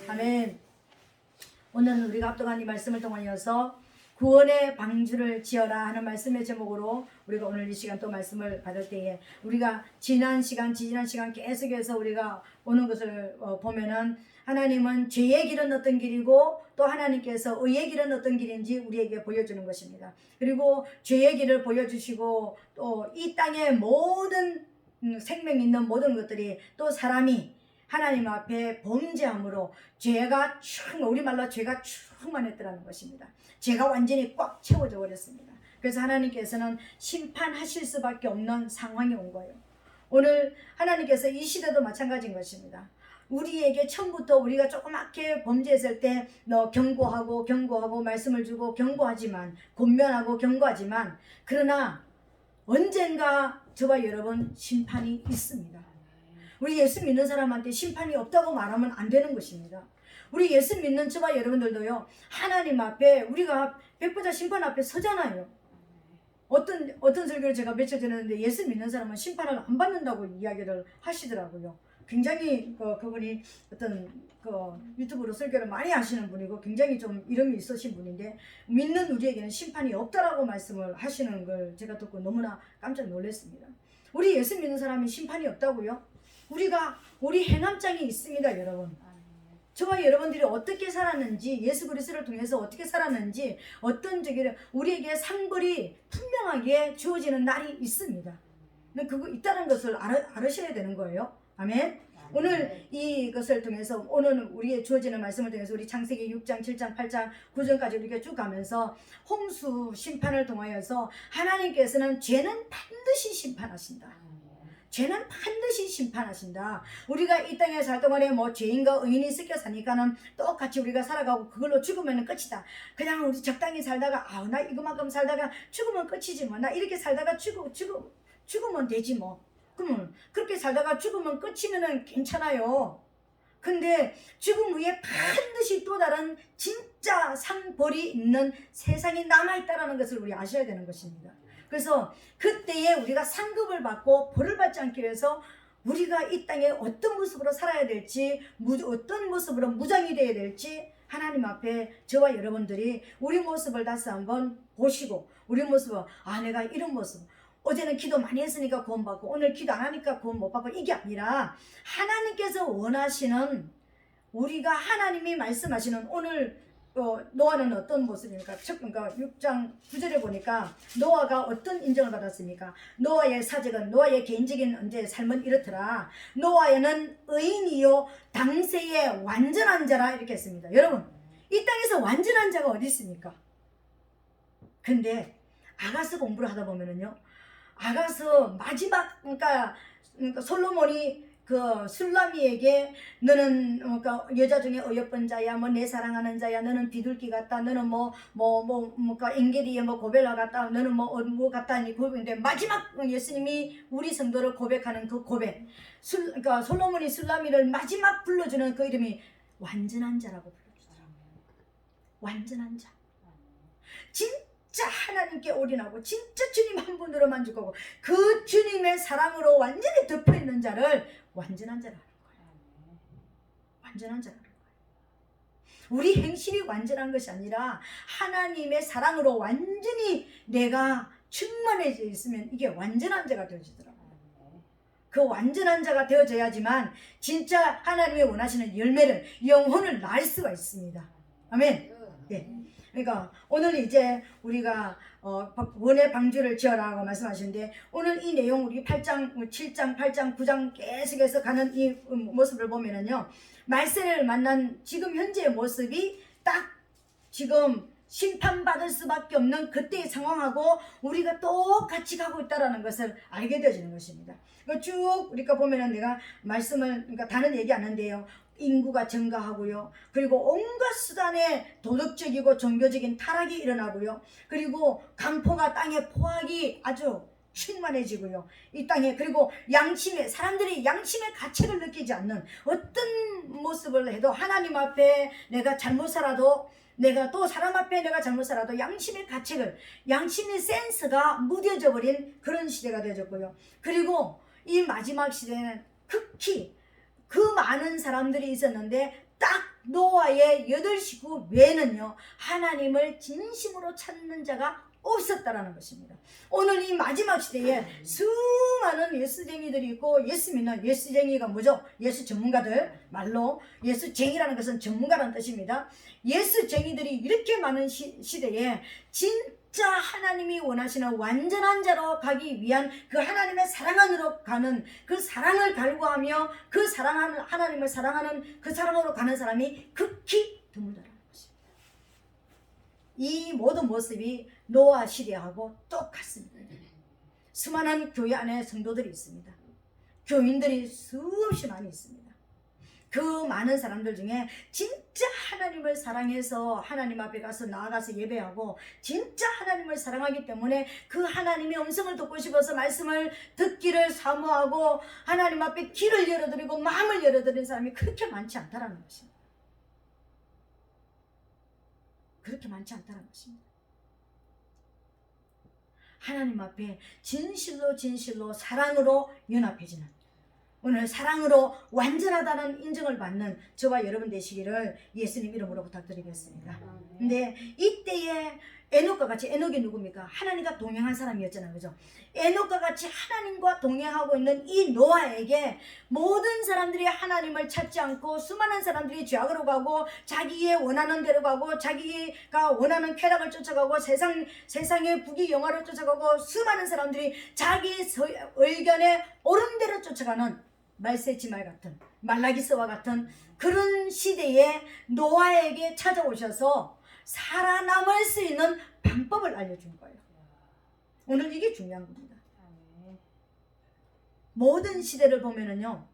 아멘. 오늘은 우리가 합독한 이 말씀을 통하여서 구원의 방주를 지어라 하는 말씀의 제목으로 우리가 오늘 이 시간 또 말씀을 받을 때에 우리가 지난 시간 계속해서 우리가 오는 것을 보면은 하나님은 죄의 길은 어떤 길이고 또 하나님께서 의의 길은 어떤 길인지 우리에게 보여주는 것입니다. 그리고 죄의 길을 보여주시고 또 이 땅의 모든 생명 있는 모든 것들이 또 사람이 하나님 앞에 범죄함으로 죄가 우리말로 죄가 충만했더라는 것입니다. 죄가 완전히 꽉 채워져 버렸습니다. 그래서 하나님께서는 심판하실 수밖에 없는 상황이 온 거예요. 오늘 하나님께서 이 시대도 마찬가지인 것입니다. 우리에게 처음부터 우리가 조그맣게 범죄했을 때 너 경고하고 말씀을 주고 경고하지만 권면하고 경고하지만 그러나 언젠가 저와 여러분 심판이 있습니다. 우리 예수 믿는 사람한테 심판이 없다고 말하면 안 되는 것입니다. 우리 예수 믿는 저와 여러분들도요, 하나님 앞에 우리가 백보자 심판 앞에 서잖아요. 어떤 설교를 제가 며칠 전에 했는데 예수 믿는 사람은 심판을 안 받는다고 이야기를 하시더라고요. 굉장히 그분이 어떤 유튜브로 설교를 많이 하시는 분이고 굉장히 좀 이름이 있으신 분인데 믿는 우리에게는 심판이 없다라고 말씀을 하시는 걸 제가 듣고 너무나 깜짝 놀랐습니다. 우리 예수 믿는 사람이 심판이 없다고요? 우리 해남장이 있습니다, 여러분. 저와 여러분들이 어떻게 살았는지, 예수 그리스도를 통해서 어떻게 살았는지, 우리에게 상벌이 분명하게 주어지는 날이 있습니다. 그거 있다는 것을 알으셔야 되는 거예요. 아멘. 오늘 이것을 통해서 오늘 우리의 주어지는 말씀을 통해서 우리 창세기 6장, 7장, 8장, 9장까지 우리가 쭉 가면서 홍수 심판을 통하여서 하나님께서는 죄는 반드시 심판하신다. 죄는 반드시 심판하신다. 우리가 이 땅에 살 동안에 죄인과 의인이 섞여 사니까는 똑같이 우리가 살아가고 그걸로 죽으면 끝이다. 그냥 우리 적당히 살다가 나 이거만큼 살다가 죽으면 끝이지 뭐. 나 이렇게 살다가 죽으면 되지 뭐. 그러면 그렇게 살다가 죽으면 끝이면은 괜찮아요. 근데 죽음 후에 반드시 또 다른 진짜 상벌이 있는 세상이 남아있다는 것을 우리 아셔야 되는 것입니다. 그래서 그때에 우리가 상급을 받고 벌을 받지 않기 위해서 우리가 이 땅에 어떤 모습으로 살아야 될지, 어떤 모습으로 무장이 되어야 될지 하나님 앞에 저와 여러분들이 우리 모습을 다시 한번 보시고 우리 모습을 내가 이런 모습 어제는 기도 많이 했으니까 구원 받고 오늘 기도 안 하니까 구원 못 받고 이게 아니라 하나님께서 원하시는 우리가 하나님이 말씀하시는 오늘 노아는 어떤 모습입니까? 그러니까 6장 9절에 보니까 노아가 어떤 인정을 받았습니까? 노아의 사적은 노아의 개인적인 삶은 이렇더라. 노아에는 의인이요 당세의 완전한 자라 이렇게 했습니다. 여러분 이 땅에서 완전한 자가 어디 있습니까? 근데 아가서 공부를 하다 보면은요, 아가서 마지막 그러니까 솔로몬이 술라미에게 너는 여자 중에 어여쁜 자야, 내 사랑하는 자야, 너는 비둘기 같다, 너는 엥게리에 고벨라 같다, 너는 뭐 같다 니 고백인데 마지막 예수님이 우리 성도를 고백하는 그 고백, 그러니까 솔로몬이 술라미를 마지막 불러주는 그 이름이 완전한 자라고 불러주더라고요. 완전한 자. 진짜 하나님께 올인하고 진짜 주님 한 분으로만 죽고 그 주님의 사랑으로 완전히 덮여있는 자를 완전한 자라는 거예요. 완전한 자라는 거예요. 우리 행실이 완전한 것이 아니라 하나님의 사랑으로 완전히 내가 충만해져 있으면 이게 완전한 자가 되어지더라고요. 그 완전한 자가 되어져야지만 진짜 하나님이 원하시는 열매를, 영혼을 낳을 수가 있습니다. 아멘. 예. 그러니까 오늘 이제 우리가 구원의 방주를 지어라고 말씀하시는데 오늘 이 내용 우리 8장, 7장, 8장, 9장 계속해서 가는 이 모습을 보면은요, 말세를 만난 지금 현재의 모습이 딱 지금 심판받을 수밖에 없는 그때의 상황하고 우리가 똑같이 가고 있다는 것을 알게 되어지는 것입니다. 쭉 우리가 보면은 내가 말씀을 다는 얘기 안 하는데요, 인구가 증가하고요. 그리고 온갖 수단에 도덕적이고 종교적인 타락이 일어나고요. 그리고 강포가 땅에 포악이 아주 충만해지고요. 이 땅에 그리고 사람들이 양심의 가책을 느끼지 않는 어떤 모습을 해도 하나님 앞에 내가 잘못 살아도 내가 또 사람 앞에 내가 잘못 살아도 양심의 센스가 무뎌져 버린 그런 시대가 되어졌고요. 그리고 이 마지막 시대는 극히 그 많은 사람들이 있었는데 딱 노아의 8식구 외에는요 하나님을 진심으로 찾는 자가 없었다라는 것입니다. 오늘 이 마지막 시대에 수많은 예수쟁이들이 있고, 예수 믿는 예수쟁이가 뭐죠? 예수 전문가들, 말로 예수쟁이라는 것은 전문가라는 뜻입니다. 예수쟁이들이 이렇게 많은 시대에 진짜 하나님이 원하시는 완전한 자로 가기 위한 그 하나님의 사랑 안으로 가는, 그 사랑을 갈구하며 그 사랑하는 하나님을 사랑하는 그 사랑으로 가는 사람이 극히 드물다라는 것입니다. 이 모든 모습이 노아 시대하고 똑같습니다. 수많은 교회 안에 성도들이 있습니다. 교인들이 수없이 많이 있습니다. 그 많은 사람들 중에 진짜 하나님을 사랑해서 하나님 앞에 가서 나아가서 예배하고, 진짜 하나님을 사랑하기 때문에 그 하나님의 음성을 듣고 싶어서 말씀을 듣기를 사모하고 하나님 앞에 귀를 열어드리고 마음을 열어드리는 사람이 그렇게 많지 않다라는 것입니다. 그렇게 많지 않다는 것입니다. 하나님 앞에 진실로 사랑으로 연합해지는, 오늘 사랑으로 완전하다는 인정을 받는 저와 여러분 되시기를 예수님 이름으로 부탁드리겠습니다. 근데 이때에 에녹과 같이, 에녹이 누굽니까? 하나님과 동행한 사람이었잖아요, 그죠? 에녹과 같이 하나님과 동행하고 있는 이 노아에게 모든 사람들이 하나님을 찾지 않고 수많은 사람들이 죄악으로 가고 자기의 원하는 대로 가고 자기가 원하는 쾌락을 쫓아가고 세상의 부귀영화를 쫓아가고 수많은 사람들이 자기 의견에 옳은 대로 쫓아가는 말세지말 같은, 말라기스와 같은 그런 시대에 노아에게 찾아오셔서 살아남을 수 있는 방법을 알려준 거예요. 오늘 이게 중요한 겁니다. 모든 시대를 보면은요,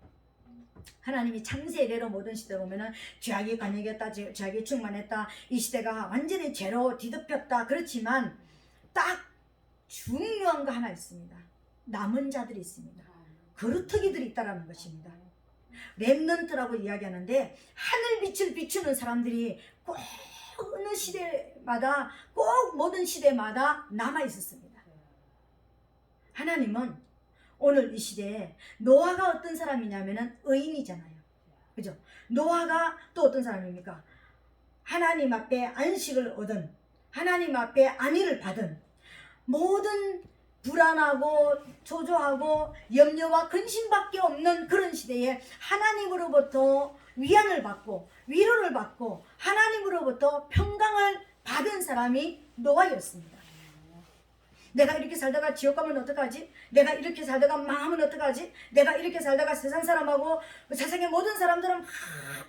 하나님이 창세 이래로 모든 시대를 보면은 죄악이 관영했다, 죄악이 충만했다, 이 시대가 완전히 죄로 뒤덮였다. 그렇지만 딱 중요한 거 하나 있습니다. 남은 자들이 있습니다. 거루터기들이 있다라는 것입니다. 렘넌트라고 이야기하는데 하늘빛을 비추는 사람들이 꼭 어느 시대마다, 꼭 모든 시대마다 남아 있었습니다. 하나님은 오늘 이 시대에 노아가 어떤 사람이냐면은 의인이잖아요, 그죠? 노아가 또 어떤 사람입니까? 하나님 앞에 안식을 얻은, 하나님 앞에 안위를 받은, 모든 불안하고 초조하고 염려와 근심밖에 없는 그런 시대에 하나님으로부터 위안을 받고 위로를 받고 하나님으로부터 평강을 받은 사람이 노아였습니다. 내가 이렇게 살다가 지옥 가면 어떡하지? 내가 이렇게 살다가 망하면 어떡하지? 내가 이렇게 살다가 세상 사람하고 세상의 모든 사람들은 막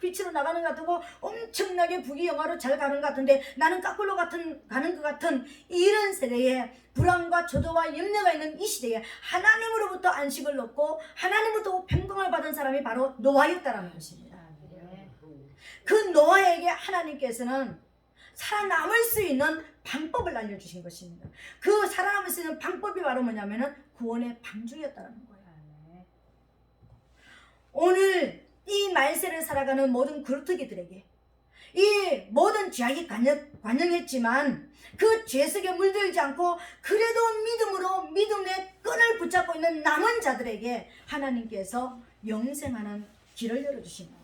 빛으로 나가는 것 같고 엄청나게 부귀영화로 잘 가는 것 같은데 나는 까꿀로 가는 것 같은 이런 세대에 불안과 초조와 염려가 있는 이 시대에 하나님으로부터 안식을 얻고 하나님으로부터 평강을 받은 사람이 바로 노아였다라는 것입니다. 그 노아에게 하나님께서는 살아남을 수 있는 방법을 알려주신 것입니다. 그 살아남을 수 있는 방법이 바로 뭐냐면은 구원의 방주였다는 거예요. 오늘 이 말세를 살아가는 모든 그루터기들에게 이 모든 죄악이 관영했지만 그 죄속에 물들지 않고 그래도 믿음으로 믿음의 끈을 붙잡고 있는 남은 자들에게 하나님께서 영생하는 길을 열어주신 거예요.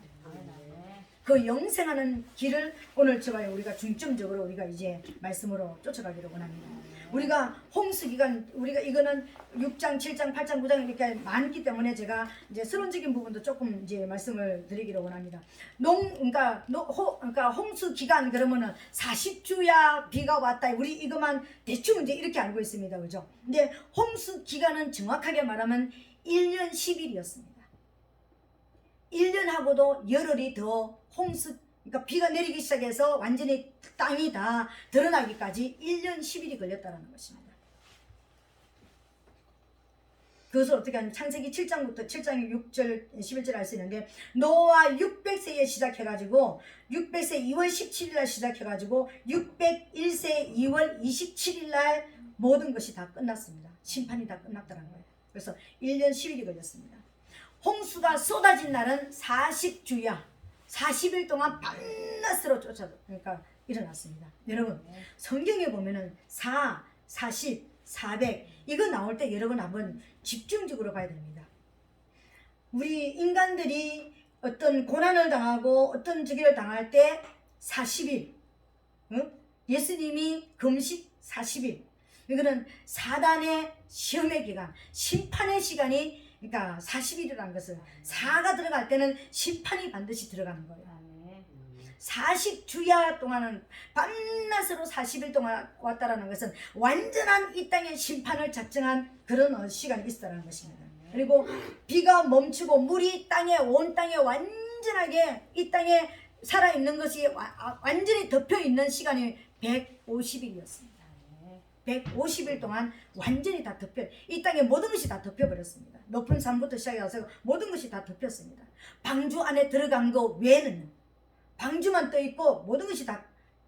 그 영생하는 길을 오늘 저와 우리가 중점적으로 우리가 이제 말씀으로 쫓아가기로 원합니다. 우리가 홍수기간, 우리가 이거는 6장, 7장, 8장, 9장 이렇게 많기 때문에 제가 이제 서론적인 부분도 조금 이제 말씀을 드리기로 원합니다. 그러니까 홍수기간 그러면은 40주야 비가 왔다. 우리 이것만 대충 이제 이렇게 알고 있습니다. 그죠? 근데 홍수기간은 정확하게 말하면 1년 10일이었습니다. 1년하고도 열흘이 더 그러니까 비가 내리기 시작해서 완전히 땅이 다 드러나기까지 1년 10일이 걸렸다는 것입니다. 그것을 어떻게 하냐면 창세기 7장부터 7장 6절 11절 알 수 있는데 노아 600세에 시작해가지고 600세 2월 17일날 시작해가지고 601세 2월 27일날 모든 것이 다 끝났습니다. 심판이 다 끝났다는 거예요. 그래서 1년 10일이 걸렸습니다. 홍수가 쏟아진 날은 40주야 40일 동안 밤낮으로 그러니까 일어났습니다. 여러분 성경에 보면은 40, 400 이거 나올 때 여러분 한번 집중적으로 봐야 됩니다. 우리 인간들이 어떤 고난을 당하고 어떤 저기를 당할 때 40일, 예수님이 금식 40일. 이거는 사단의 시험의 기간, 심판의 시간이 그러니까 40일이라는 것을 사가 들어갈 때는 심판이 반드시 들어가는 거예요. 40주야 동안은 밤낮으로 40일 동안 왔다라는 것은 완전한 이 땅의 심판을 작정한 그런 시간이 있었다는 것입니다. 그리고 비가 멈추고 물이 땅에 온 땅에 완전하게 이 땅에 살아있는 것이 완전히 덮여있는 시간이 150일이었습니다. 150일 동안 완전히 다 덮여, 이 땅에 모든 것이 다 덮여버렸습니다. 높은 산부터 시작해서 모든 것이 다 덮였습니다. 방주 안에 들어간 거 외에는 방주만 떠있고 모든 것이 다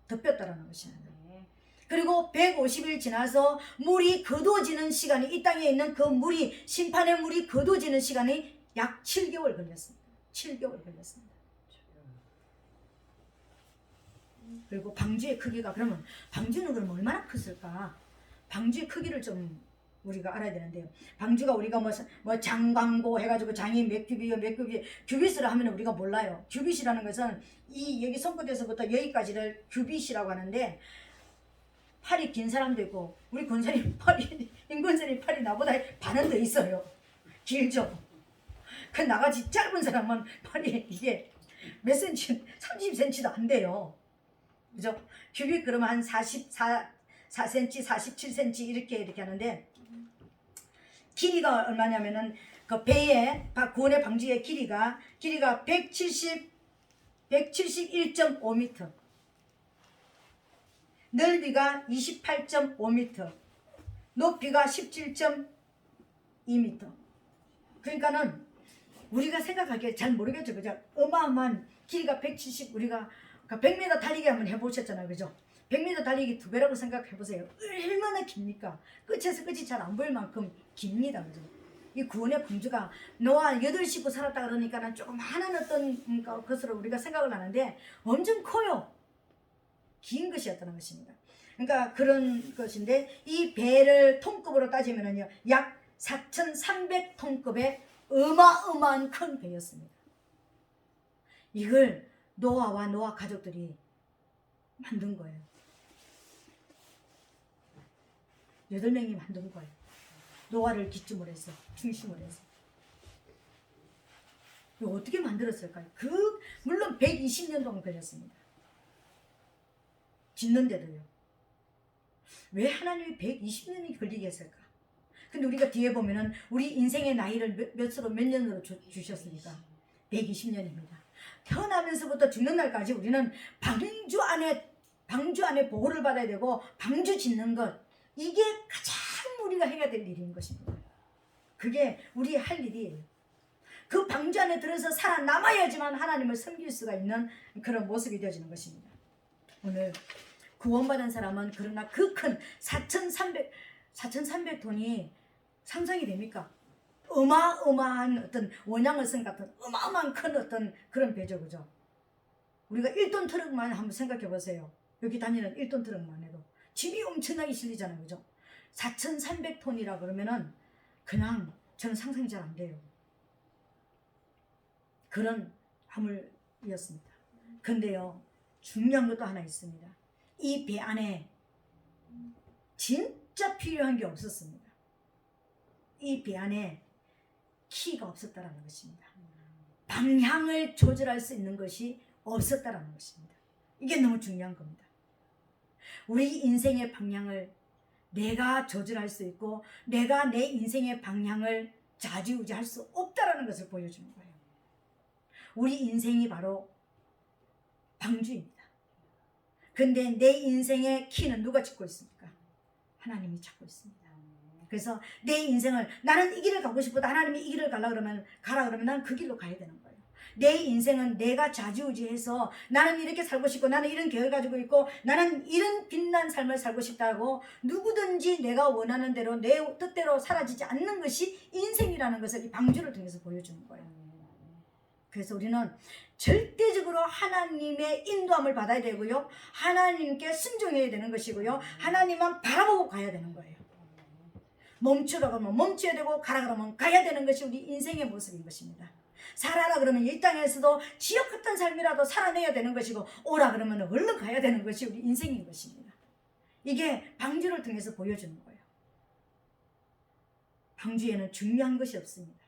덮였다라는 것입니다. 그리고 150일 지나서 물이 거두어지는 시간이, 이 땅에 있는 그 물이, 심판의 물이 거두어지는 시간이 약 7개월 걸렸습니다. 7개월 걸렸습니다. 그리고 방주의 크기가, 그러면 방주는 그럼 얼마나 컸을까? 방주의 크기를 좀 우리가 알아야 되는데요. 방주가 우리가 뭐 장광고 해가지고 장이 몇 큐비요 몇 큐비, 큐빗으로 하면 우리가 몰라요. 큐빗이라는 것은 이 여기 손끝에서부터 여기까지를 큐빗이라고 하는데, 팔이 긴 사람도 있고, 우리 권사님 팔이, 임권사님 팔이 나보다 반은 더 있어요. 길죠. 그 나같이 짧은 사람은 팔이 이게 몇 센치, 30cm도 안 돼요. 그죠? 큐빅 그러면 한 4cm, 47cm 이렇게 하는데, 길이가 얼마냐면은 그 배의 구원의 방주의 길이가 171.5m, 넓이가 28.5m, 높이가 17.2m. 그러니까는 우리가 생각하기에 잘 모르겠죠, 그죠? 어마어마한 길이가 170, 우리가 100m 달리기 한번 해보셨잖아요, 그죠? 100m 달리기 2배라고 생각해 보세요. 얼마나 깁니까? 끝에서 끝이 잘 안 보일 만큼 깁니다, 그죠? 이 구원의 방주가 노아 8식구 살았다 그러니까는 조그마한 어떤 것으로 우리가 생각을 하는데 엄청 커요. 긴 것이었다는 것입니다. 그러니까 그런 것인데, 이 배를 톤급으로 따지면은요, 약 4,300톤급의 어마어마한 큰 배였습니다. 이걸 노아와 노아 가족들이 만든 거예요. 8명이 만든 거예요. 노아를 기점으로 해서, 중심으로 해서. 이거 어떻게 만들었을까요? 물론 120년 동안 걸렸습니다. 짓는데도요. 왜 하나님이 120년이 걸리게 했을까? 근데 우리가 뒤에 보면은 우리 인생의 나이를 몇 년으로 주셨습니까? 120년입니다. 태어나면서부터 죽는 날까지 우리는 방주 안에 보호를 받아야 되고, 방주 짓는 것, 이게 가장 우리가 해야 될 일인 것입니다. 그게 우리 할 일이에요. 그 방주 안에 들어서 살아남아야지만 하나님을 섬길 수가 있는 그런 모습이 되어지는 것입니다. 오늘 구원받은 사람은 그러나 그 큰 4,300톤이 상상이 됩니까? 어마어마한 어떤 원양어선 같은 어마어마한 큰 어떤 그런 배죠, 그죠? 우리가 1톤 트럭만 한번 생각해 보세요. 여기 다니는 1톤 트럭만 해도 짐이 엄청나게 실리잖아요, 그죠? 4,300톤이라 그러면은 그냥 저는 상상이 잘 안 돼요. 그런 화물이었습니다. 근데요, 중요한 것도 하나 있습니다. 이 배 안에 진짜 필요한 게 없었습니다. 이 배 안에 키가 없었다라는 것입니다. 방향을 조절할 수 있는 것이 없었다라는 것입니다. 이게 너무 중요한 겁니다. 우리 인생의 방향을 내가 조절할 수 있고, 내가 내 인생의 방향을 좌지우지할 수 없다라는 것을 보여주는 거예요. 우리 인생이 바로 방주입니다. 근데 내 인생의 키는 누가 잡고 있습니까? 하나님이 잡고 있습니다. 그래서 내 인생을, 나는 이 길을 가고 싶어도 하나님이 이 길을 가라 그러면 나는 그 길로 가야 되는 거예요. 내 인생은 내가 좌지우지해서 나는 이렇게 살고 싶고, 나는 이런 계획을 가지고 있고, 나는 이런 빛난 삶을 살고 싶다고 누구든지 내가 원하는 대로 내 뜻대로 사라지지 않는 것이 인생이라는 것을 이 방주를 통해서 보여주는 거예요. 그래서 우리는 절대적으로 하나님의 인도함을 받아야 되고요, 하나님께 순종해야 되는 것이고요, 하나님만 바라보고 가야 되는 거예요. 멈추라 그러면 멈춰야 되고, 가라 그러면 가야 되는 것이 우리 인생의 모습인 것입니다. 살아라 그러면 이 땅에서도 지옥 같은 삶이라도 살아내야 되는 것이고, 오라 그러면 얼른 가야 되는 것이 우리 인생인 것입니다. 이게 방주를 통해서 보여주는 거예요. 방주에는 중요한 것이 없습니다.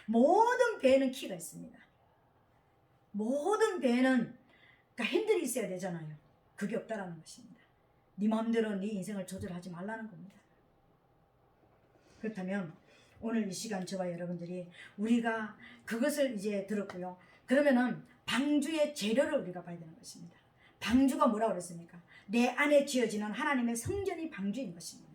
모든 배에는 키가 있습니다. 모든 배에는 핸들이 있어야 되잖아요. 그게 없다라는 것입니다. 네 마음대로 네 인생을 조절하지 말라는 겁니다. 그렇다면 오늘 이 시간 저와 여러분들이 우리가 그것을 이제 들었고요. 그러면은 방주의 재료를 우리가 봐야 되는 것입니다. 방주가 뭐라고 그랬습니까? 내 안에 지어지는 하나님의 성전이 방주인 것입니다.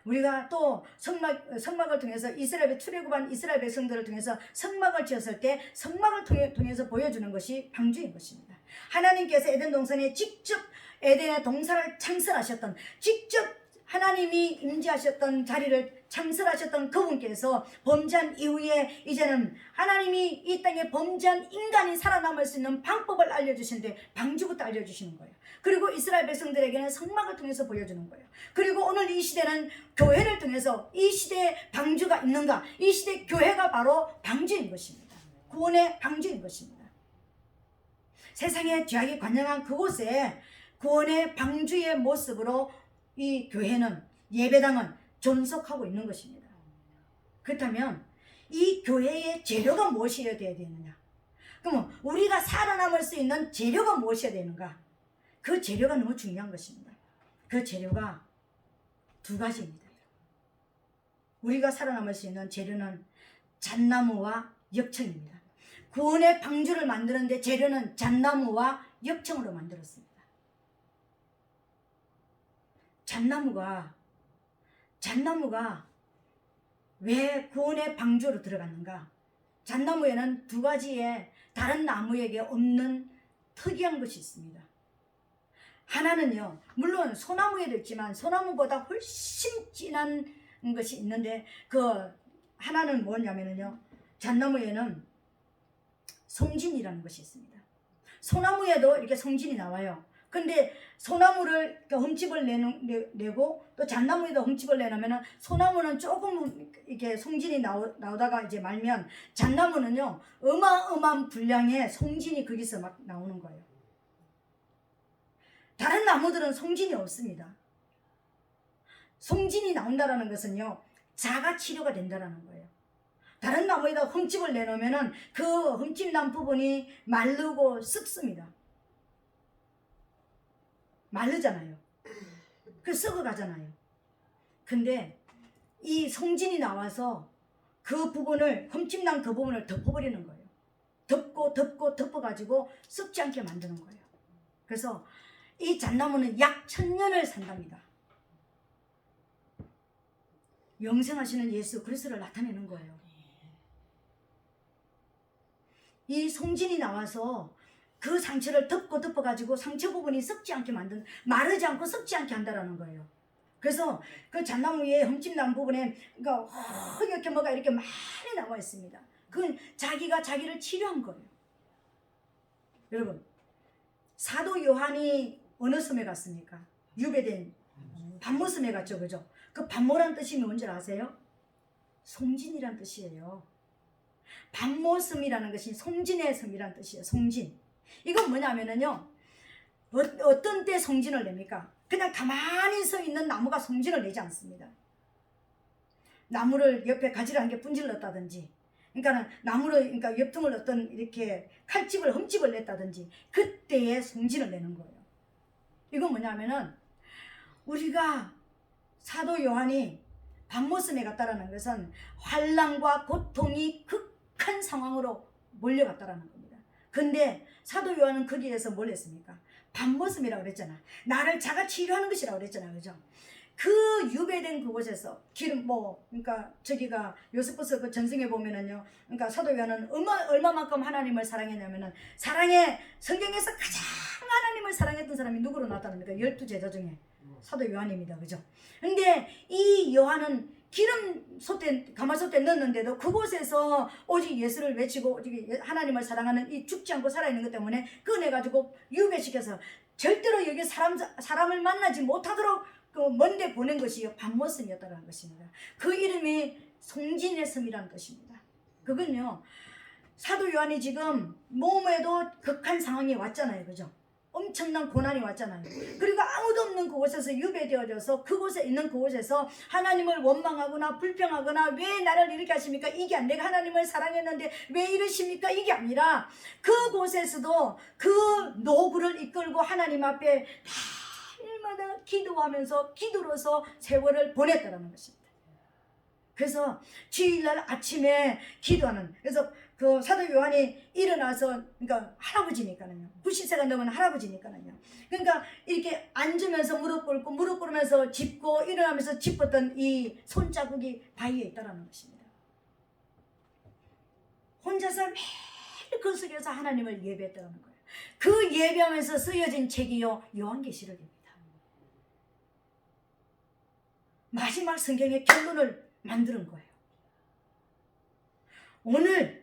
우리가 또 성막을 통해서 이스라엘의 출애굽한 이스라엘 백성들을 통해서 성막을 지었을 때 성막을 통해서 보여주는 것이 방주인 것입니다. 하나님께서 에덴 동산에 직접 에덴의 동산을 창설하셨던, 직접 하나님이 임재하셨던 자리를 창설하셨던 그분께서 범죄한 이후에 이제는 하나님이 이 땅에 범죄한 인간이 살아남을 수 있는 방법을 알려주시는데 방주부터 알려주시는 거예요. 그리고 이스라엘 백성들에게는 성막을 통해서 보여주는 거예요. 그리고 오늘 이 시대는 교회를 통해서 이 시대에 방주가 있는가? 이 시대 교회가 바로 방주인 것입니다. 구원의 방주인 것입니다. 세상의 죄악이 관영한 그곳에 구원의 방주의 모습으로 이 교회는, 예배당은 존속하고 있는 것입니다. 그렇다면 이 교회의 재료가 무엇이어야 되느냐? 그러면 우리가 살아남을 수 있는 재료가 무엇이어야 되는가? 그 재료가 너무 중요한 것입니다. 그 재료가 두 가지입니다. 우리가 살아남을 수 있는 재료는 잣나무와 엽청입니다. 구원의 방주를 만드는데 재료는 잣나무와 엽청으로 만들었습니다. 잣나무가 왜 구원의 방주로 들어갔는가? 잣나무에는 두 가지의 다른 나무에게 없는 특이한 것이 있습니다. 하나는요, 물론 소나무에도 있지만 소나무보다 훨씬 진한 것이 있는데, 그 하나는 뭐냐면요, 잣나무에는 송진이라는 것이 있습니다. 소나무에도 이렇게 송진이 나와요. 근데 소나무를 흠집을 내고 또 잣나무에도 흠집을 내놓으면 소나무는 조금 이렇게 송진이 나오다가 이제 말면, 잣나무는요 어마어마한 분량의 송진이 거기서 막 나오는 거예요. 다른 나무들은 송진이 없습니다. 송진이 나온다라는 것은요, 자가 치료가 된다라는 거예요. 다른 나무에다 흠집을 내놓으면 그 흠집 난 부분이 마르고 썩습니다. 마르잖아요. 그 썩어가잖아요. 근데 이 송진이 나와서 그 부분을, 흠집 난 그 부분을 덮어버리는 거예요. 덮어가지고 썩지 않게 만드는 거예요. 그래서 이 잣나무는 약 1000년을 산답니다. 영생하시는 예수 그리스도를 나타내는 거예요. 이 송진이 나와서 그 상처를 덮어가지고 상처 부분이 썩지 않게 마르지 않고 썩지 않게 한다라는 거예요. 그래서 그 잣나무 위에 흠집 난 부분에 그러니까 이렇게 뭐가 이렇게 많이 나와 있습니다. 그건 자기가 자기를 치료한 거예요. 여러분, 사도 요한이 어느 섬에 갔습니까? 유배된 반모섬에 갔죠, 그죠? 그 반모란 뜻이 뭔지 아세요? 송진이란 뜻이에요. 반모섬이라는 것이 송진의 섬이란 뜻이에요. 송진. 이건 뭐냐면요, 어떤 때 송진을 냅니까? 그냥 가만히 서 있는 나무가 송진을 내지 않습니다. 나무를 옆에 가지를 한 개 분질렀다든지, 그러니까 나무를, 그러니까 옆통을 어떤 이렇게 칼집을 흠집을 냈다든지, 그때에 송진을 내는 거예요. 이건 뭐냐면은 우리가 사도 요한이 반모섬에 갔다라는 것은 환난과 고통이 극한 상황으로 몰려갔다라는 겁니다. 근데 사도 요한은 거기에서 뭘 했습니까? 반모섬이라고 그랬잖아. 나를 자가 치료하는 것이라고 그랬잖아요. 그죠? 그 유배된 그곳에서 그러니까 저기가 요세푸스 그 전승에 보면은요, 그러니까 사도 요한은 얼마만큼 하나님을 사랑했냐면은, 성경에서 가장 하나님을 사랑했던 사람이 누구로 나타납니까? 12 제자 중에 사도 요한입니다. 그죠? 근데 이 요한은 가마솥에 넣었는데도 그곳에서 오직 예수를 외치고 하나님을 사랑하는 이 죽지 않고 살아있는 것 때문에 꺼내가지고 유배시켜서 절대로 여기 사람을 만나지 못하도록 그 먼데 보낸 것이 반모섬이었다는 것입니다. 그 이름이 송진의 섬이라는 뜻입니다. 그건요, 사도 요한이 지금 몸에도 극한 상황이 왔잖아요. 그죠? 엄청난 고난이 왔잖아요. 그리고 아무도 없는 그곳에서 유배되어져서 그곳에 있는 그곳에서 하나님을 원망하거나 불평하거나 왜 나를 이렇게 하십니까? 이게 안 내가 하나님을 사랑했는데 왜 이러십니까? 이게 아니라 그곳에서도 그 노구를 이끌고 하나님 앞에 날마다 기도하면서 기도로서 세월을 보냈다는 것입니다. 그래서 주일날 아침에 기도하는, 그래서 그 사도 요한이 일어나서, 그러니까 할아버지니까는요, 90세가 넘은 할아버지니까는요, 그러니까 이렇게 앉으면서 무릎 꿇으면서 짚고 일어나면서 짚었던 이 손자국이 바위에 있다라는 것입니다. 혼자서 매일 그 속에서 하나님을 예배했다는 거예요. 그 예배하면서 쓰여진 책이요, 요한계시록입니다. 마지막 성경의 결론을 만드는 거예요. 오늘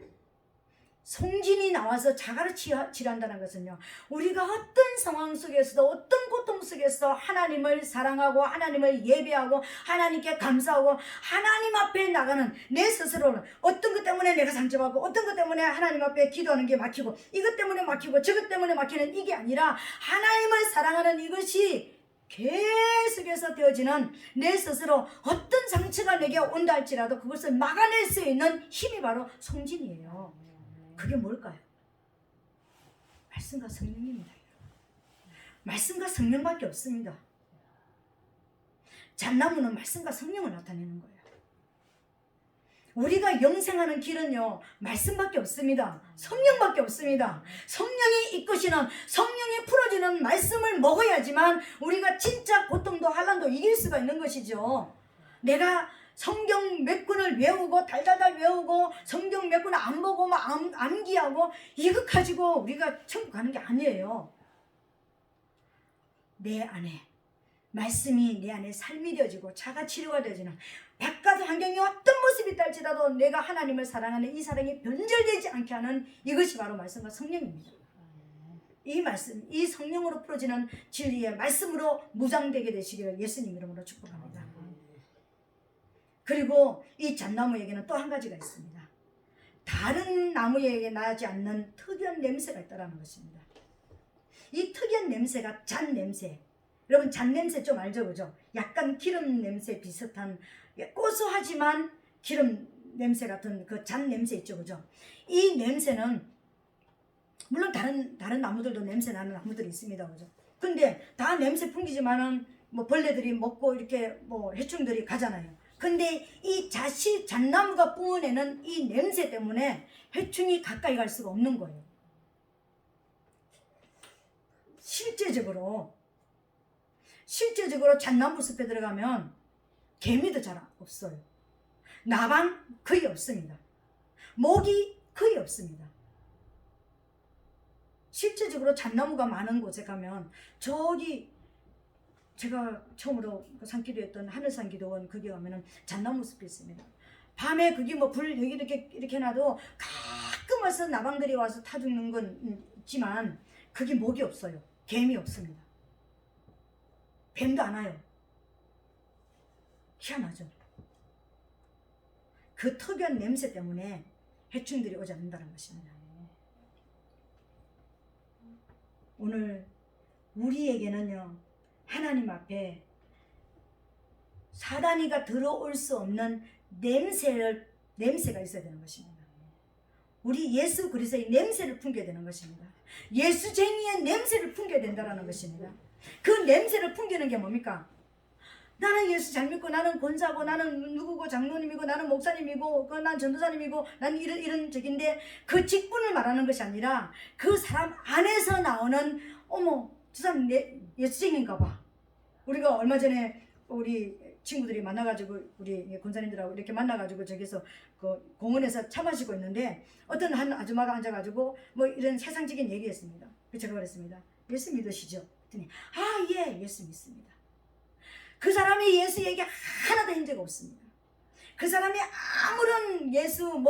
송진이 나와서 자가를 치료한다는 것은요, 우리가 어떤 상황 속에서도 어떤 고통 속에서 하나님을 사랑하고 하나님을 예배하고 하나님께 감사하고 하나님 앞에 나가는 내 스스로는 어떤 것 때문에 내가 상처받고 어떤 것 때문에 하나님 앞에 기도하는 게 막히고 이것 때문에 막히고 저것 때문에 막히는 이게 아니라 하나님을 사랑하는 이것이 계속해서 되어지는 내 스스로 어떤 상처가 내게 온다 할지라도 그것을 막아낼 수 있는 힘이 바로 송진이에요. 그게 뭘까요? 말씀과 성령입니다. 말씀과 성령밖에 없습니다. 잣나무는 말씀과 성령을 나타내는 거예요. 우리가 영생하는 길은요, 말씀밖에 없습니다. 성령밖에 없습니다. 성령이 이끄시는, 성령이 풀어주는 말씀을 먹어야지만 우리가 진짜 고통도 환난도 이길 수가 있는 것이죠. 내가 성경 몇 권을 외우고 달달달 외우고 성경 몇 권을 안 보고 막 암기하고 이거 가지고 우리가 천국 가는 게 아니에요. 내 안에 말씀이 내 안에 삶이 되어지고 자가 치료가 되어지는, 바깥 환경이 어떤 모습이 있달지라도 내가 하나님을 사랑하는 이 사랑이 변절되지 않게 하는 이것이 바로 말씀과 성령입니다. 이 말씀, 이 성령으로 풀어지는 진리의 말씀으로 무장되게 되시기를 예수님 이름으로 축복합니다. 그리고 이 잣나무에게는 또 한 가지가 있습니다. 다른 나무에게 나지 않는 특이한 냄새가 있다는 것입니다. 이 특이한 냄새가 잣냄새. 여러분 잣냄새 좀 알죠? 그죠? 약간 기름 냄새 비슷한, 고소하지만 기름 냄새 같은 그 잣냄새 있죠? 그죠? 이 냄새는 물론 다른 나무들도 냄새 나는 나무들이 있습니다. 그죠? 근데 다 냄새 풍기지만은 뭐 벌레들이 먹고 이렇게 뭐 해충들이 가잖아요. 근데 이 잣나무가 뿜어내는 이 냄새 때문에 해충이 가까이 갈 수가 없는 거예요. 실제적으로 잣나무 숲에 들어가면 개미도 잘 없어요. 나방 거의 없습니다. 모기 거의 없습니다. 실제적으로 잣나무가 많은 곳에 가면, 저기 제가 처음으로 산기도했던 하늘산 기도원 거기 가면은 잣나무 숲이 있습니다. 밤에 그게 뭐 불 여기 이렇게 놔도 가끔 와서 나방들이 와서 타 죽는 건 있지만 그게 목이 없어요. 개미 없습니다. 뱀도 안 와요. 희한하죠. 그 특유한 냄새 때문에 해충들이 오지 않는다는 것입니다. 오늘 우리에게는요, 하나님 앞에 사단이가 들어올 수 없는 냄새가 있어야 되는 것입니다. 우리 예수 그리스도의 냄새를 풍겨야 되는 것입니다. 예수쟁이의 냄새를 풍겨야 된다는 것입니다. 그 냄새를 풍기는 게 뭡니까? 나는 예수 잘 믿고 나는 권사고 나는 누구고 장로님이고 나는 목사님이고 난 전도사님이고 난 이런 적인데, 그 직분을 말하는 것이 아니라 그 사람 안에서 나오는, 어머 저 사람 예수쟁이인가 봐. 우리가 얼마 전에 우리 친구들이 만나가지고 우리 권사님들하고 이렇게 만나가지고 저기서 그 공원에서 차 마시고 있는데 어떤 한 아줌마가 앉아가지고 뭐 이런 세상적인 얘기했습니다. 제가 그랬습니다. 예수 믿으시죠? 그랬더니 예 예수 믿습니다. 그 사람이 예수 얘기 하나도 한 적 없습니다. 그 사람이 아무런 예수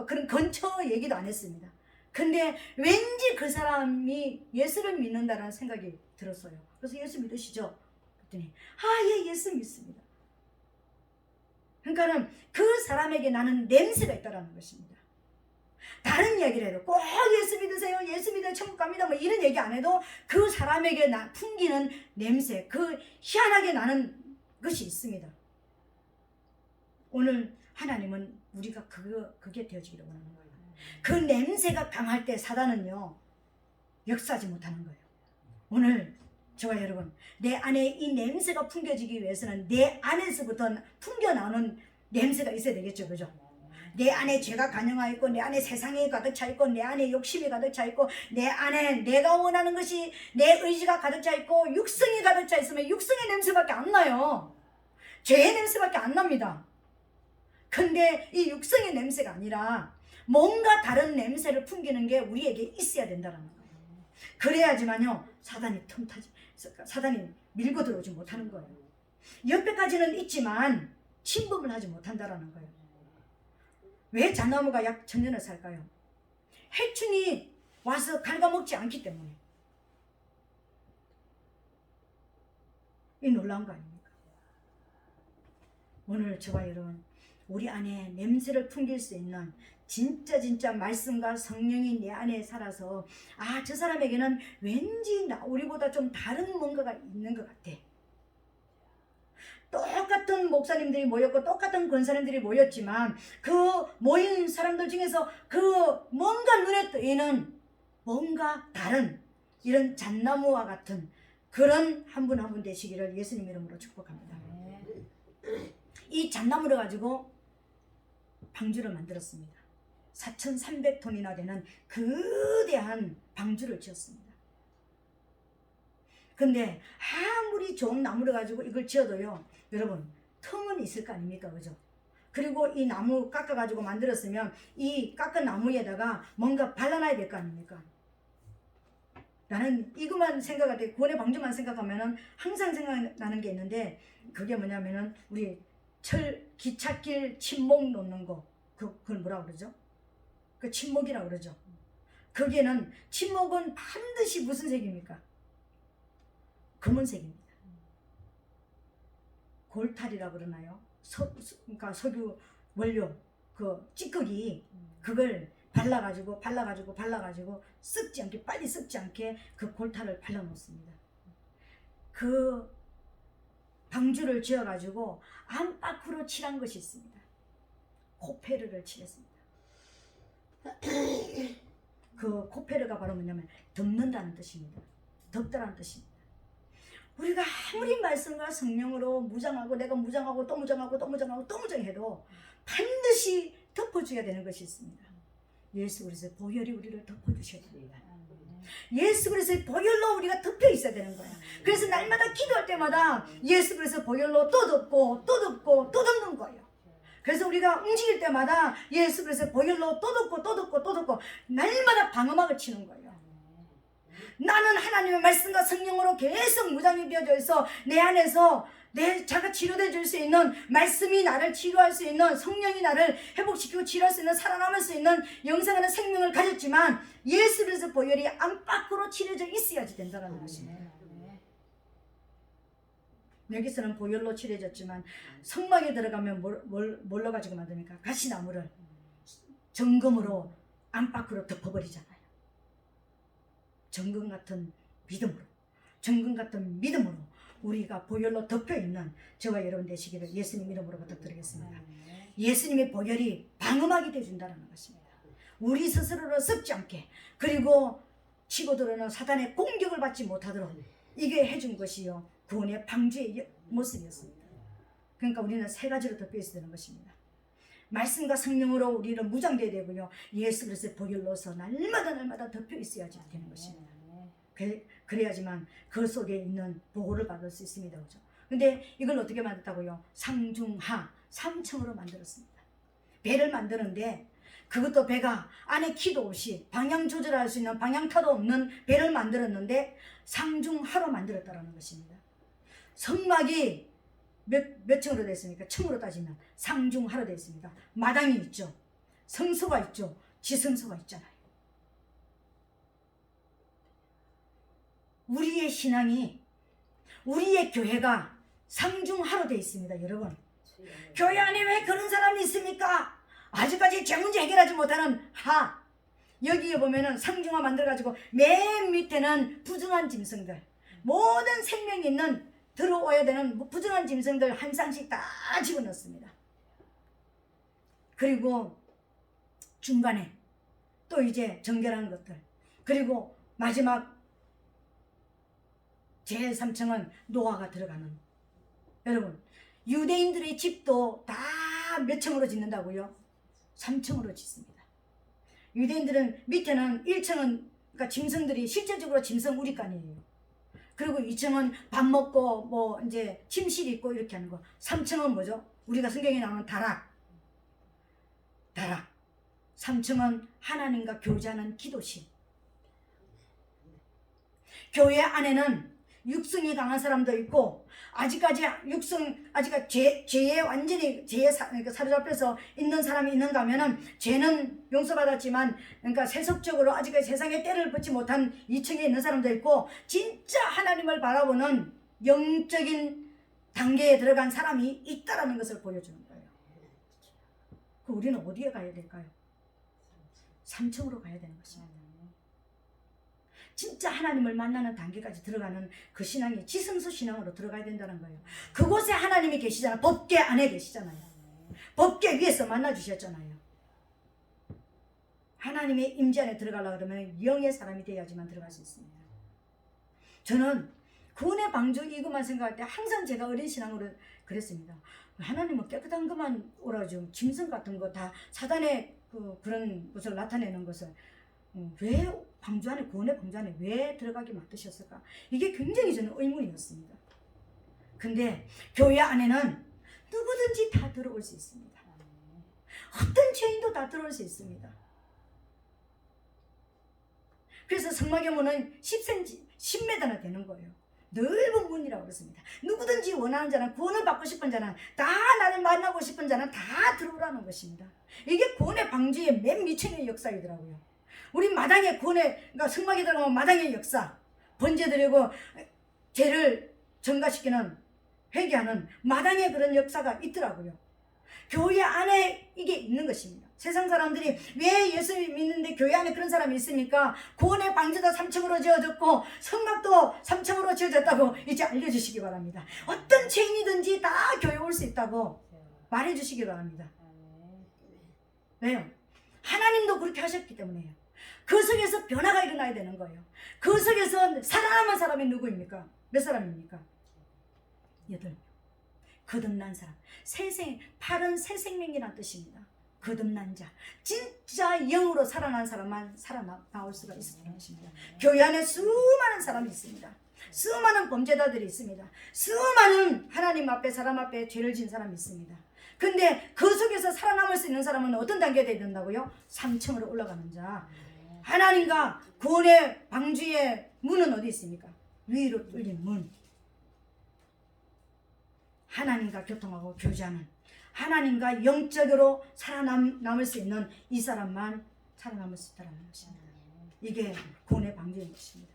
그런 근처 얘기도 안 했습니다. 근데 왠지 그 사람이 예수를 믿는다라는 생각이 들었어요. 그래서 예수 믿으시죠? 그랬더니 예 예수 믿습니다. 그러니까는 그 사람에게 나는 냄새가 있다라는 것입니다. 다른 얘기를 해도 꼭 예수 믿으세요, 예수 믿으면 천국 갑니다, 뭐 이런 얘기 안 해도 그 사람에게 풍기는 냄새, 그 희한하게 나는 것이 있습니다. 오늘 하나님은 우리가 그게 되어지기를 원하는 거예요. 그 냄새가 강할 때 사단은요 역사하지 못하는 거예요. 오늘 저와 여러분, 내 안에 이 냄새가 풍겨지기 위해서는 내 안에서부터 풍겨나오는 냄새가 있어야 되겠죠, 그죠? 내 안에 죄가 간영하 있고, 내 안에 세상이 가득 차 있고, 내 안에 욕심이 가득 차 있고, 내 안에 내가 원하는 것이, 내 의지가 가득 차 있고, 육성이 가득 차 있으면 육성의 냄새밖에 안 나요. 죄의 냄새밖에 안 납니다. 근데 이 육성의 냄새가 아니라 뭔가 다른 냄새를 풍기는 게 우리에게 있어야 된다는 거예요. 그래야지만요 사단이 밀고 들어오지 못하는 거예요. 옆에까지는 있지만 침범을 하지 못한다라는 거예요. 왜 잣나무가 약 1000년을 살까요? 해충이 와서 갉아먹지 않기 때문에. 이 놀라운 거 아닙니까? 오늘 저와 여러분, 우리 안에 냄새를 풍길 수 있는 진짜 말씀과 성령이 내 안에 살아서, 아, 저 사람에게는 왠지 우리보다 좀 다른 뭔가가 있는 것 같아. 똑같은 목사님들이 모였고 똑같은 권사님들이 모였지만 그 모인 사람들 중에서 그 뭔가 눈에 띄는 뭔가 다른 이런 잣나무와 같은 그런 한 분 한 분 되시기를 예수님 이름으로 축복합니다. 이 잣나무를 가지고 방주를 만들었습니다. 4,300톤이나 되는 거대한 방주를 지었습니다. 근데 아무리 좋은 나무를 가지고 이걸 지어도요, 여러분, 틈은 있을 거 아닙니까, 그죠? 그리고 이 나무 깎아가지고 만들었으면 이 깎은 나무에다가 뭔가 발라놔야 될 거 아닙니까? 나는 이것만 생각할 때, 구원의 방주만 생각하면은 항상 생각나는 게 있는데, 그게 뭐냐면은 우리 기찻길 침목 놓는 거, 그걸 뭐라 그러죠? 그 침목이라고 그러죠. 거기에는 침목은 반드시 무슨 색입니까? 검은색입니다. 골탈이라고 그러나요? 그러니까 석유 원료 그 찌꺼기 그걸 발라가지고 썩지 않게, 빨리 썩지 않게 그 골탈을 발라 놓습니다. 그 방주를 지어가지고 안팎으로 칠한 것이 있습니다. 코페르를 칠했습니다. 그 코페르가 바로 뭐냐면 덮는다는 뜻입니다. 덮다라는 뜻입니다. 우리가 아무리 말씀과 성령으로 무장하고, 내가 무장하고 또 무장하고 또 무장하고 또 무장해도 반드시 덮어줘야 되는 것이 있습니다. 예수 그리스도의 보혈이 우리를 덮어주셔야 됩니다. 예수 그리스도의 보혈로 우리가 덮여 있어야 되는 거야. 그래서 날마다 기도할 때마다 예수 그리스도의 보혈로 또 덮고 또 덮고 또 덮는 거예요. 그래서 우리가 움직일 때마다 예수 그리스도의 보혈로 또 덮고 또 덮고 또 덮고 날마다 방어막을 치는 거예요. 나는 하나님의 말씀과 성령으로 계속 무장이 되어져 있어 내 안에서 내 자가 치료돼 줄 수 있는, 말씀이 나를 치료할 수 있는, 성령이 나를 회복시키고 치료할 수 있는, 살아남을 수 있는 영생하는 생명을 가졌지만 예수 그리스도 보혈이 안팎으로 칠해져 있어야지 된다는 것입니다. 여기서는 보혈로 칠해졌지만 성막에 들어가면 뭘로 가지고 만듭니까? 가시나무를 정금으로 안팎으로 덮어버리잖아요. 정금 같은 믿음으로 우리가 보혈로 덮여있는 저와 여러분 되시기를 예수님 이름으로 부탁드리겠습니다. 예수님의 보혈이 방어막이 되어준다는 것입니다. 우리 스스로를 썩지 않게, 그리고 치고 들어오는 사단의 공격을 받지 못하도록 이게 해준 것이요 구원의 방주의 모습이었습니다. 그러니까 우리는 세 가지로 덮여 있어야 되는 것입니다. 말씀과 성령으로 우리는 무장되어야 되고요, 예수 그리스도의 보혈로서 날마다 덮여 있어야지 되는 것입니다. 그래야지만 그 속에 있는 보호를 받을 수 있습니다. 그죠? 근데 이걸 어떻게 만들었다고요? 상중하, 3층으로 만들었습니다. 배를 만드는데 그것도 배가 안에 키도 없이 방향 조절할 수 있는, 방향타도 없는 배를 만들었는데 상중하로 만들었다는 것입니다. 성막이 몇 층으로 되어 있습니까? 층으로 따지면 상중하로 되어 있습니다. 마당이 있죠. 성소가 있죠. 지성소가 있잖아요. 우리의 신앙이, 우리의 교회가 상중하로 되어 있습니다. 여러분, 교회 안에 왜 그런 사람이 있습니까? 아직까지 제 문제 해결하지 못하는 하. 여기에 보면은 상중하 만들어가지고 맨 밑에는 부정한 짐승들, 모든 생명이 있는 들어와야 되는 부정한 짐승들 한 쌍씩 다 집어넣습니다. 그리고 중간에 또 이제 정결한 것들, 그리고 마지막 제3층은 노아가 들어가는. 여러분, 유대인들의 집도 다 몇 층으로 짓는다고요? 3층으로 짓습니다. 유대인들은 밑에는 1층은 그러니까 짐승들이 실제적으로 짐승 우리간이에요. 그리고 2층은 밥 먹고 뭐 이제 침실이 있고 이렇게 하는 거. 3층은 뭐죠? 우리가 성경에 나오는 다락. 3층은 하나님과 교제하는 기도실. 교회 안에는 육성이 강한 사람도 있고, 아직까지 죄에 완전히 사로잡혀서 있는 사람이 있는가 하면은, 죄는 용서받았지만 그러니까 세속적으로 아직까지 세상에 때를 벗지 못한 2층에 있는 사람도 있고, 진짜 하나님을 바라보는 영적인 단계에 들어간 사람이 있다라는 것을 보여주는 거예요. 그 우리는 어디에 가야 될까요? 3층으로 가야 되는 것입니다. 진짜 하나님을 만나는 단계까지 들어가는 그 신앙이 지성소 신앙으로 들어가야 된다는 거예요. 그곳에 하나님이 계시잖아요. 법궤 안에 계시잖아요. 법궤 위에서 만나주셨잖아요. 하나님의 임재 안에 들어가려고 그러면 영의 사람이 돼야지만 들어갈 수 있습니다. 저는 구원의 방주 이것만 생각할 때 항상 제가 어린 신앙으로 그랬습니다. 하나님은 깨끗한 것만 오라죠. 짐승 같은 거 다 사단의 그런 것을 나타내는 것을 왜 방주 안에, 구원의 방주 안에 왜 들어가게 만드셨을까? 이게 굉장히 저는 의문이었습니다. 근데 교회 안에는 누구든지 다 들어올 수 있습니다. 어떤 죄인도 다 들어올 수 있습니다. 그래서 성막의 10m나 되는 거예요. 넓은 문이라고 그랬습니다. 누구든지 원하는 자는, 구원을 받고 싶은 자는, 다 나를 만나고 싶은 자는 다 들어오라는 것입니다. 이게 구원의 방주의 맨 밑에 역사이더라고요. 우리 마당에 그러니까 성막에 들어가면 마당의 역사, 번제 드리고 죄를 전가시키는, 회개하는 마당에 그런 역사가 있더라고요. 교회 안에 이게 있는 것입니다. 세상 사람들이 왜 예수 믿는데 교회 안에 그런 사람이 있습니까? 구원의 방주도 3층으로 지어졌고 성막도 3층으로 지어졌다고 이제 알려주시기 바랍니다. 어떤 죄인이든지 다 교회 올 수 있다고 말해주시기 바랍니다. 왜요? 하나님도 그렇게 하셨기 때문에요. 그 속에서 변화가 일어나야 되는 거예요. 그 속에서 살아남은 사람이 누구입니까? 몇 사람입니까? 8명. 거듭난 사람. 팔은 새 생명이라는 뜻입니다. 거듭난 자. 진짜 영으로 살아난 사람만 살아나올 수가 있었던 것입니다. 교회 안에 수많은 사람이 있습니다. 수많은 범죄자들이 있습니다. 수많은 하나님 앞에, 사람 앞에 죄를 지은 사람이 있습니다. 근데 그 속에서 살아남을 수 있는 사람은 어떤 단계에 되어야 된다고요? 3층으로 올라가는 자. 하나님과 구원의 방주의 문은 어디 있습니까? 위로 뚫린 문. 하나님과 교통하고 교제하는, 하나님과 영적으로 살아남을 수 있는 이 사람만 살아남을 수 있다는 것입니다. 이게 구원의 방주인 것입니다.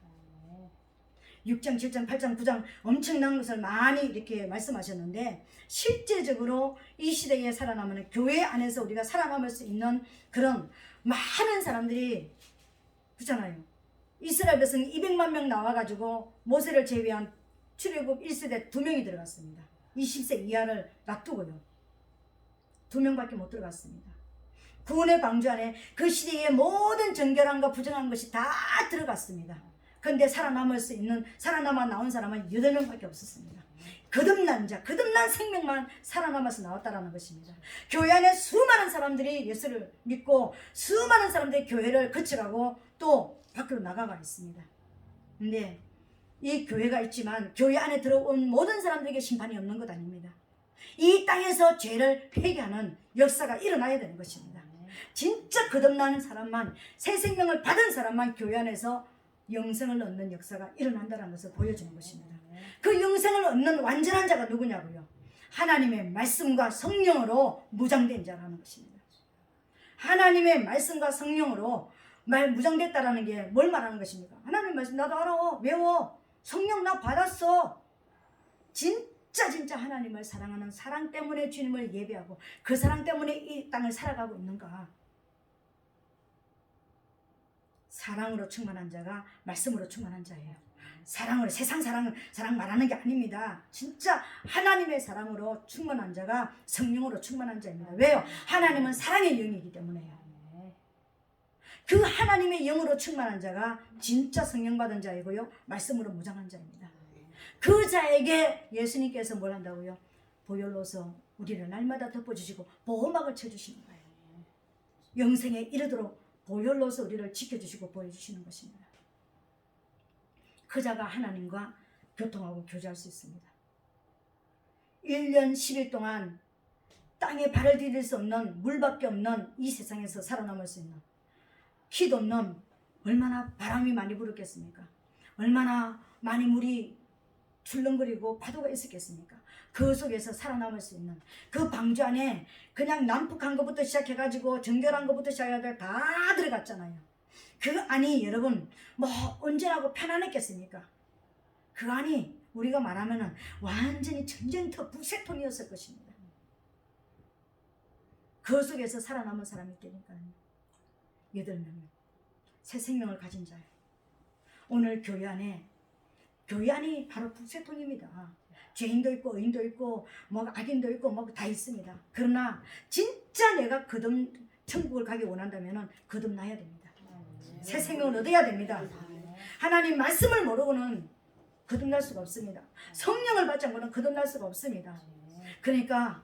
6장, 7장, 8장, 9장 엄청난 것을 많이 이렇게 말씀하셨는데, 실제적으로 이 시대에 살아남는, 교회 안에서 우리가 살아남을 수 있는 그런 많은 사람들이 그렇잖아요. 이스라엘 백성 200만 명 나와가지고 모세를 제외한 출애굽 1세대 2명이 들어갔습니다. 20세 이하를 놔두고요. 2명밖에 못 들어갔습니다. 구원의 방주 안에 그 시대의 모든 정결함과 부정한 것이 다 들어갔습니다. 그런데 살아남아 나온 사람은 8명밖에 없었습니다. 거듭난 자, 거듭난 생명만 살아남아서 나왔다라는 것입니다. 교회 안에 수많은 사람들이 예수를 믿고 수많은 사람들이 교회를 거쳐가고 또 밖으로 나가가 있습니다. 근데 이 교회가 있지만 교회 안에 들어온 모든 사람들에게 심판이 없는 것 아닙니다. 이 땅에서 죄를 회개하는 역사가 일어나야 되는 것입니다. 진짜 거듭나는 사람만, 새 생명을 받은 사람만 교회 안에서 영생을 얻는 역사가 일어난다는 것을 보여주는 것입니다. 그 영생을 얻는 완전한 자가 누구냐고요? 하나님의 말씀과 성령으로 무장된 자라는 것입니다. 하나님의 말씀과 성령으로 무장됐다라는 게 뭘 말하는 것입니까? 하나님의 말씀 나도 알아, 외워, 성령 나 받았어. 진짜 진짜 하나님을 사랑하는 사랑 때문에 주님을 예배하고 그 사랑 때문에 이 땅을 살아가고 있는가? 사랑으로 충만한 자가 말씀으로 충만한 자예요. 사랑으로, 세상 사랑 말하는 게 아닙니다. 진짜 하나님의 사랑으로 충만한 자가 성령으로 충만한 자입니다. 왜요? 하나님은 사랑의 영이기 때문에요. 그 하나님의 영으로 충만한 자가 진짜 성령 받은 자이고요, 말씀으로 무장한 자입니다. 그 자에게 예수님께서 뭘 한다고요? 보혈로서 우리를 날마다 덮어주시고 보호막을 쳐주시는 거예요. 영생에 이르도록 보혈로서 우리를 지켜주시고 보여주시는 것입니다. 그 자가 하나님과 교통하고 교제할 수 있습니다. 1년 10일 동안 땅에 발을 디딜 수 없는, 물밖에 없는 이 세상에서 살아남을 수 있는, 빛 없는, 얼마나 바람이 많이 불었겠습니까? 얼마나 많이 물이 출렁거리고 파도가 있었겠습니까? 그 속에서 살아남을 수 있는 그 방주 안에 그냥 난폭한 것부터 시작해가지고 정결한 것부터 시작해서 다 들어갔잖아요. 그 안이 여러분 뭐 언제라고 편안했겠습니까? 그 안이 우리가 말하면은 완전히 전쟁터 북새통이었을 것입니다. 그 속에서 살아남은 사람이 있다니까요. 8명 새 생명을 가진 자예요. 오늘 교회 안이 바로 북새통입니다. 죄인도 있고 의인도 있고 뭐 악인도 있고 뭐 다 있습니다. 그러나 진짜 내가 천국을 가기 원한다면 거듭나야 됩니다. 새 생명을 얻어야 됩니다. 하나님 말씀을 모르고는 거듭날 수가 없습니다. 성령을 받지 않고는 거듭날 수가 없습니다. 그러니까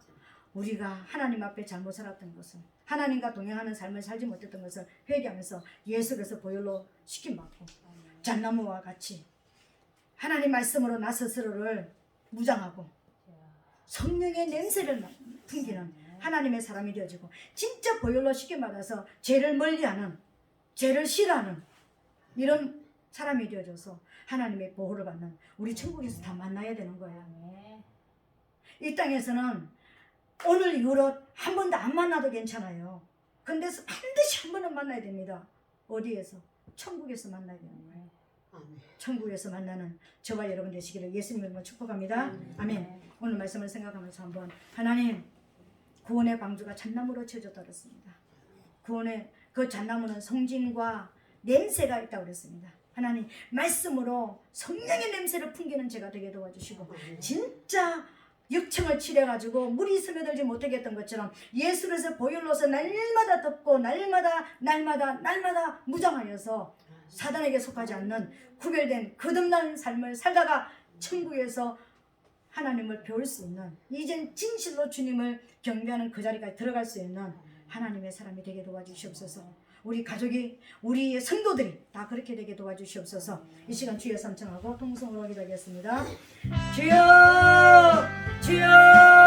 우리가 하나님 앞에 잘못 살았던 것은, 하나님과 동행하는 삶을 살지 못했던 것을 회개하면서 예수께서 보혈로 시킴받고 잣나무와 같이 하나님 말씀으로 나 스스로를 무장하고 성령의 냄새를 풍기는 하나님의 사람이 되어지고 진짜 보혈로 시킴받아서 죄를 멀리하는, 죄를 싫어하는 이런 사람이 되어져서 하나님의 보호를 받는 우리 천국에서 다 만나야 되는 거예요. 이 땅에서는 오늘 이후로 한 번도 안 만나도 괜찮아요. 근데 반드시 한 번은 만나야 됩니다. 어디에서? 천국에서 만나야 되는 거예요. 천국에서 만나는 저와 여러분 되시기를 예수님으로 축복합니다. 아멘. 오늘 말씀을 생각하면서 한번, 하나님, 구원의 방주가 잣나무로 쳐졌다 그랬습니다. 구원의 그 잣나무는 성진과 냄새가 있다고 그랬습니다. 하나님, 말씀으로 성령의 냄새를 풍기는 제가 되게 도와주시고 진짜 육청을 치려가지고 물이 스며들지 못하게 했던 것처럼 예수로서 보혈로서 날마다 덮고 날마다 무장하여서 사단에게 속하지 않는 구별된 거듭난 삶을 살다가 천국에서 하나님을 배울 수 있는, 이젠 진실로 주님을 경배하는 그 자리까지 들어갈 수 있는 하나님의 사람이 되게 도와주시옵소서. 우리 가족이, 우리 성도들이 다 그렇게 되게 도와주시옵소서. 이 시간 주여 삼청하고 통성으로 기도하겠습니다. 주여